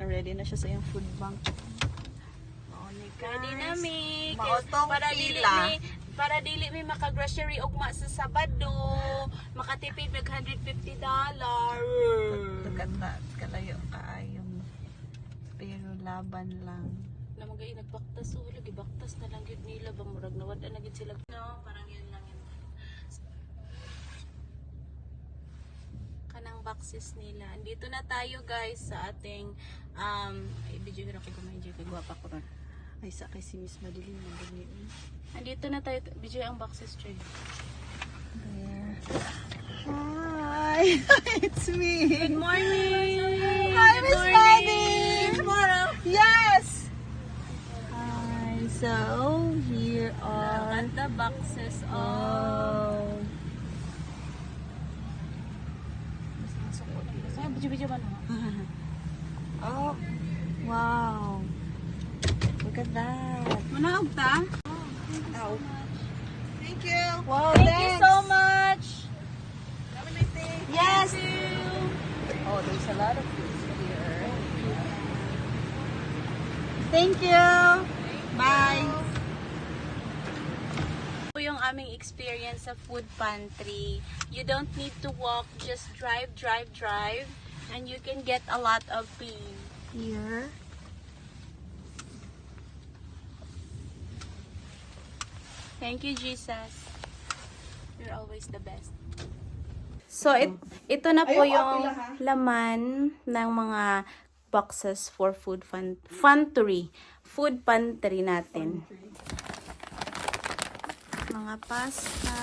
Ready na siya sa iyong food bank. Ready na mi. Maotong pila. Para dili mi maka-grocery ugma sa Sabado. Makatipid mag $150. Maganda. Kalayo kaayong. Pero laban lang. Namagay nagbaktas o lagi baktas na lang yun nila ba murag nawada na gid sila. No, parang yun lang yun. Kanang boxes nila. Andito na tayo guys sa ating video ko kumain dyan kay guwapa ko ron. Ay, sa kay si Miss Madeline. Andito na tayo. Video ang boxes, Trey. There. Hi! It's me! Good morning! Hi, Good Miss morning! Maddie! Tomorrow! Yes! Hi! So, here Look are... at the boxes of... Oh! Ay, video ba na? Oh! Wow! Look at that! Manaog ta? Ow! Thank you! Wow, Thank you so much! Have a nice day! Yes! Oh, there's a lot of fruits here. Thank you! Bye! Ito yung aming experience sa food pantry. You don't need to walk, just drive, and you can get a lot of food. Here. Thank you, Jesus. You're always the best. So, ito na po yung laman ng mga boxes for food pantry natin. Mga pasta,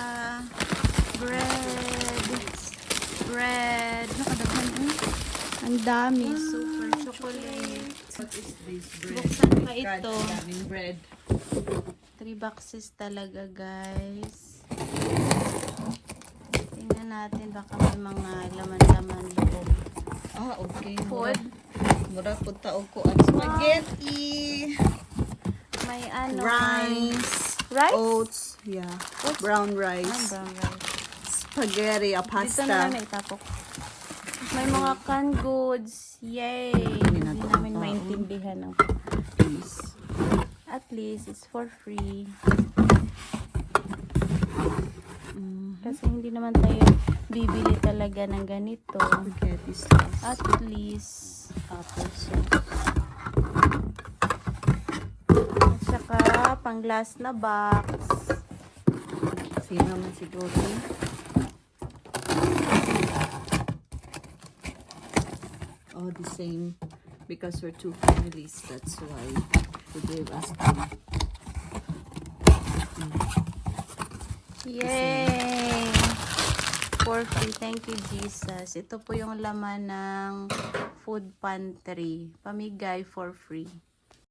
bread, nakadaghan ang dami, super chocolate. What is this bread? Buksan pa ito. Daming bread. 3 boxes talaga, guys. Tingnan natin, baka may mga laman-laman loob. Ah, okay. Food. Mura po taog ko ang spaghetti. May ano. Rice. Rice? Oats. Yeah. Brown rice. Brown rice. Spaghetti, Dito na pasta. namin itapok. May mga canned goods. Yay! Hindi namin maintindihan ng Please. at least it's for free. Kasi hindi naman tayo bibili talaga ng ganito. Spaghetti sauce. At least apple sauce. At saka pang glass na box. Sino naman siguro. Oh, the same. Because we're two families, that's why they gave us two. Yay! For free. Thank you, Jesus. Ito po yung laman ng food pantry. Pamigay for free.